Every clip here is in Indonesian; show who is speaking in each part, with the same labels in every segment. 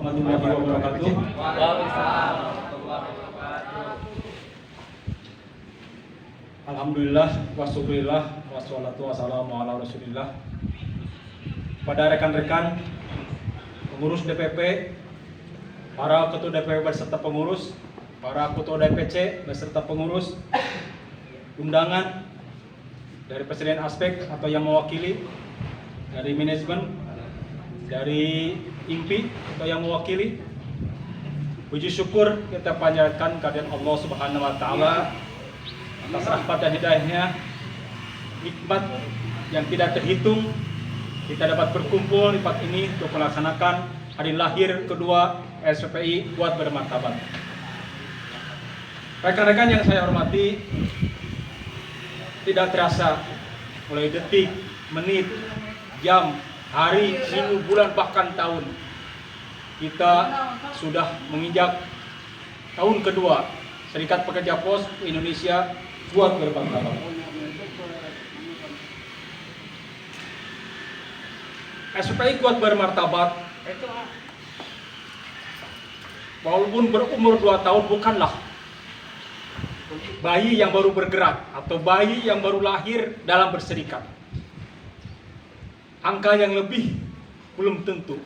Speaker 1: warahmatullahi wabarakatuh. Alhamdulillah, wasyukurillah, wassalatu wassalamu ala rasulillah. Pada rekan-rekan pengurus DPP, para ketua DPP beserta pengurus, para ketua DPC beserta pengurus, undangan dari Presiden Aspek atau yang mewakili, dari manajemen, dari IMPI atau yang mewakili, puji syukur kita panjatkan kehadirat Allah Subhanahu wa Ta'ala atas rahmat dan hidayahnya, nikmat yang tidak terhitung. Kita dapat berkumpul di tempat ini untuk melaksanakan hari lahir kedua SPPI Kuat Bermartabat. Rekan-rekan yang saya hormati, tidak terasa mulai detik, menit, jam, hari, minggu, bulan, bahkan tahun, kita sudah menginjak tahun kedua Serikat Pekerja Pos Indonesia Kuat Bermartabat. SPPI Kuat Bermartabat walaupun berumur 2 tahun bukanlah bayi yang baru bergerak atau bayi yang baru lahir dalam berserikat. Angka yang lebih belum tentu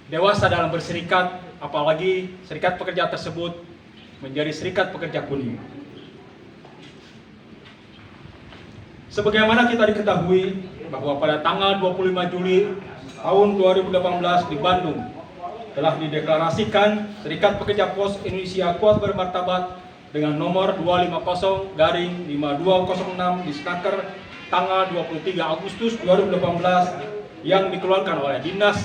Speaker 1: dewasa dalam berserikat, apalagi serikat pekerja tersebut menjadi serikat pekerja kuning. Sebagaimana kita diketahui bahwa pada tanggal 25 Juli tahun 2018 di Bandung telah dideklarasikan Serikat Pekerja Pos Indonesia Kuat Bermartabat dengan nomor 250-5206 di Snaker tanggal 23 Agustus 2018 yang dikeluarkan oleh Dinas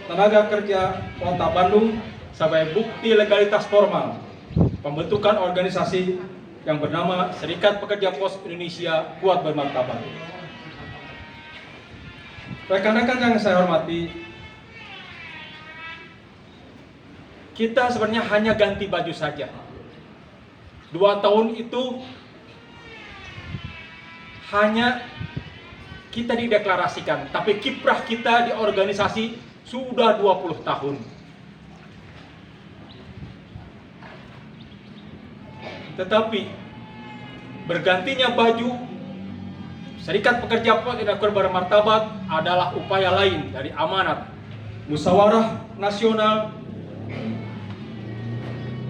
Speaker 1: Tenaga Kerja Kota Bandung sebagai bukti legalitas formal pembentukan organisasi yang bernama Serikat Pekerja Pos Indonesia Kuat Bermartabat. Rekan-rekan yang saya hormati, kita sebenarnya hanya ganti baju saja. 2 tahun itu hanya kita dideklarasikan, tapi kiprah kita di organisasi sudah 20 tahun. Tetapi bergantinya baju Serikat Pekerja Pos Indonesia Kuat Bermartabat adalah upaya lain dari amanat Musyawarah Nasional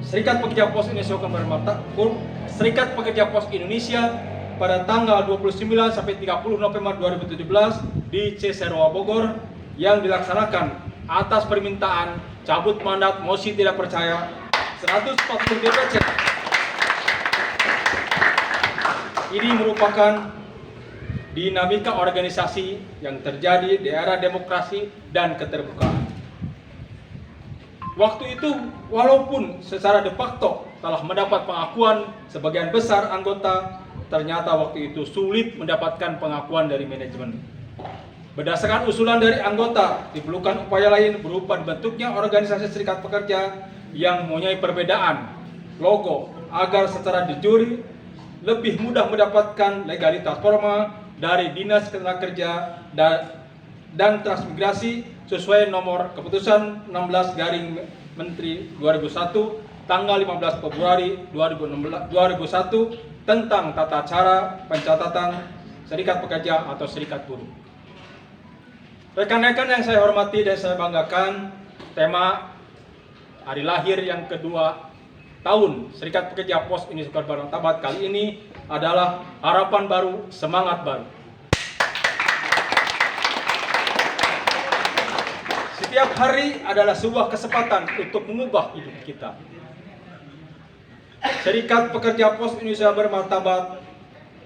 Speaker 1: Serikat Pekerja Pos Indonesia Kuat Bermartabat, Serikat Pekerja Pos Indonesia pada tanggal 29 sampai 30 November 2017 di Cisarua Bogor yang dilaksanakan atas permintaan cabut mandat mosi tidak percaya 140 DPC. Ini merupakan dinamika organisasi yang terjadi di era demokrasi dan keterbukaan. Waktu itu, walaupun secara de facto telah mendapat pengakuan sebagian besar anggota, ternyata waktu itu sulit mendapatkan pengakuan dari manajemen. Berdasarkan usulan dari anggota, diperlukan upaya lain berupa dibentuknya organisasi serikat pekerja yang mempunyai perbedaan logo agar secara de jure lebih mudah mendapatkan legalitas formal dari Dinas Tenaga Kerja dan Transmigrasi sesuai nomor keputusan 16 garing Menteri 2001 tanggal 15 Februari 2001 tentang tata cara pencatatan serikat pekerja atau serikat buruh. Rekan-rekan yang saya hormati dan saya banggakan, tema hari lahir yang kedua tahun Serikat Pekerja Pos Indonesia Kuat Bermartabat kali ini adalah harapan baru, semangat baru. Setiap hari adalah sebuah kesempatan untuk mengubah hidup kita. Serikat Pekerja Pos Indonesia Bermartabat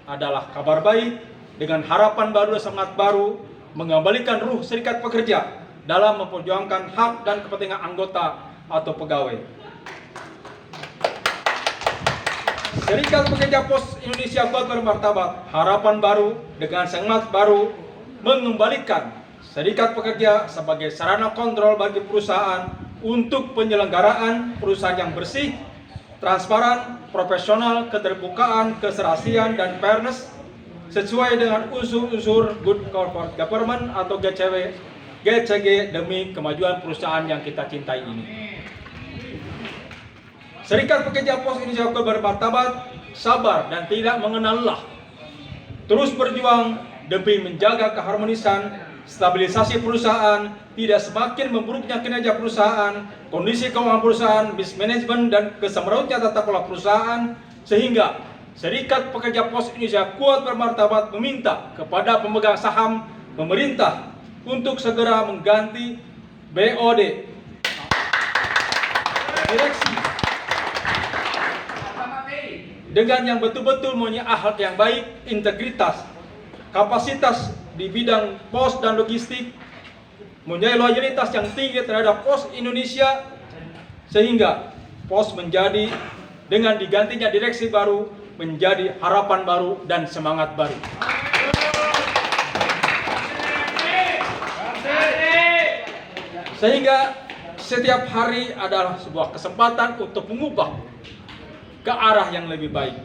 Speaker 1: adalah kabar baik dengan harapan baru dan semangat baru mengembalikan ruh serikat pekerja dalam memperjuangkan hak dan kepentingan anggota atau pegawai. Serikat Pekerja Pos Indonesia Kuat Bermartabat, harapan baru dengan semangat baru mengembalikan serikat pekerja sebagai sarana kontrol bagi perusahaan untuk penyelenggaraan perusahaan yang bersih, transparan, profesional, keterbukaan, keserasian, dan fairness sesuai dengan unsur-unsur Good Corporate Government atau GCW GCG demi kemajuan perusahaan yang kita cintai ini. Serikat Pekerja Pos Indonesia bermartabat, sabar dan tidak mengenal lelah. Terus berjuang demi menjaga keharmonisan, stabilisasi perusahaan, tidak semakin memburuknya kinerja perusahaan, kondisi keuangan perusahaan, mismanagement dan kesemerautnya tata kelola perusahaan, sehingga Serikat Pekerja Pos Indonesia Kuat Bermartabat meminta kepada pemegang saham pemerintah untuk segera mengganti BOD direksi dengan yang betul-betul mempunyai akhlak yang baik, integritas, kapasitas di bidang pos dan logistik, mempunyai loyalitas yang tinggi terhadap Pos Indonesia, sehingga pos menjadi dengan digantinya direksi baru menjadi harapan baru dan semangat baru. Sehingga setiap hari adalah sebuah kesempatan untuk mengubah ke arah yang lebih baik.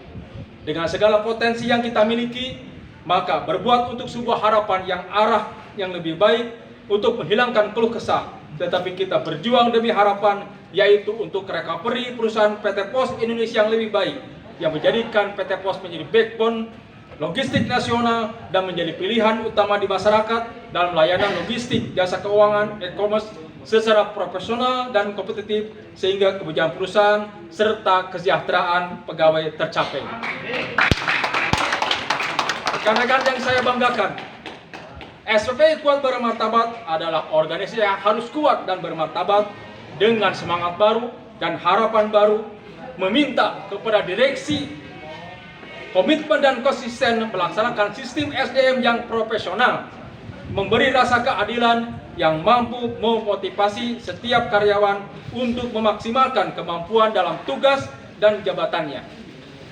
Speaker 1: Dengan segala potensi yang kita miliki, maka berbuat untuk sebuah harapan yang arah yang lebih baik untuk menghilangkan keluh kesah. Tetapi kita berjuang demi harapan, yaitu untuk recovery perusahaan PT Pos Indonesia yang lebih baik, yang menjadikan PT Pos menjadi backbone logistik nasional dan menjadi pilihan utama di masyarakat dalam layanan logistik, jasa keuangan, e-commerce secara profesional dan kompetitif, sehingga kebijakan perusahaan serta kesejahteraan pegawai tercapai. Rekan-rekan yang saya banggakan, SPPI Kuat Bermartabat adalah organisasi yang harus kuat dan bermartabat dengan semangat baru dan harapan baru, meminta kepada direksi komitmen dan konsisten melaksanakan sistem SDM yang profesional, memberi rasa keadilan yang mampu memotivasi setiap karyawan untuk memaksimalkan kemampuan dalam tugas dan jabatannya.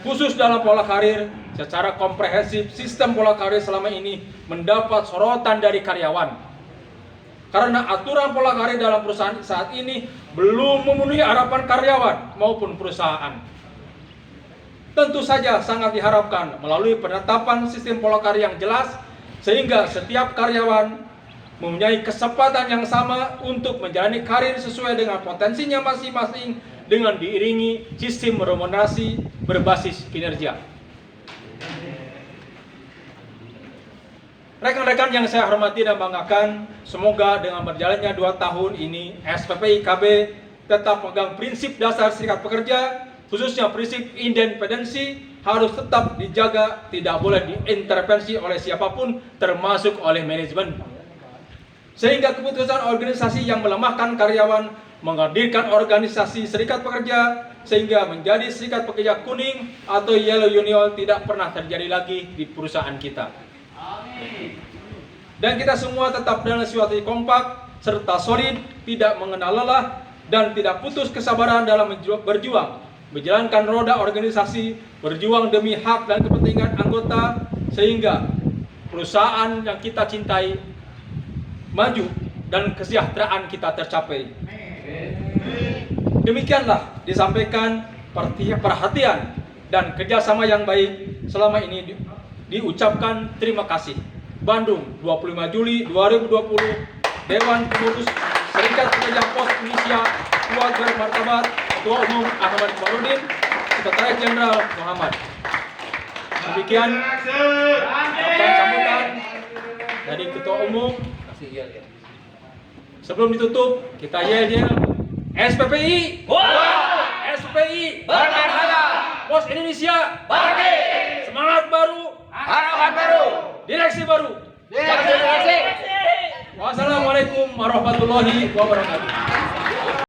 Speaker 1: Khusus dalam pola karir, secara komprehensif sistem pola karir selama ini mendapat sorotan dari karyawan. Karena aturan pola karir dalam perusahaan saat ini belum memenuhi harapan karyawan maupun perusahaan. Tentu saja sangat diharapkan melalui penetapan sistem pola karir yang jelas, sehingga setiap karyawan mempunyai kesempatan yang sama untuk menjalani karir sesuai dengan potensinya masing-masing dengan diiringi sistem remunerasi berbasis kinerja. Rekan-rekan yang saya hormati dan banggakan, semoga dengan berjalannya 2 tahun ini SPPI KB tetap pegang prinsip dasar serikat pekerja, khususnya prinsip independensi harus tetap dijaga, tidak boleh diintervensi oleh siapapun termasuk oleh manajemen. Sehingga keputusan organisasi yang melemahkan karyawan menghadirkan organisasi serikat pekerja sehingga menjadi serikat pekerja kuning atau yellow union tidak pernah terjadi lagi di perusahaan kita. Dan kita semua tetap dalam situasi kompak serta solid, tidak mengenal lelah dan tidak putus kesabaran dalam berjuang, menjalankan roda organisasi, berjuang demi hak dan kepentingan anggota sehingga perusahaan yang kita cintai maju dan kesejahteraan kita tercapai. Demikianlah disampaikan perhatian dan kerjasama yang baik selama ini diucapkan terima kasih. Bandung, 25 Juli 2020, Dewan Pengurus Serikat Pekerja Pos Indonesia Kuat Bermartabat, Ketua Umum Ahmad Komarudin, Sekretaris Jenderal Muhammad. Demikian sambutan dari Ketua Umum. Sebelum ditutup, kita yel-yel SPPI, SPPI, Pos Indonesia, semangat baru, harapan baru, direksi baru. Wassalamualaikum warahmatullahi wabarakatuh.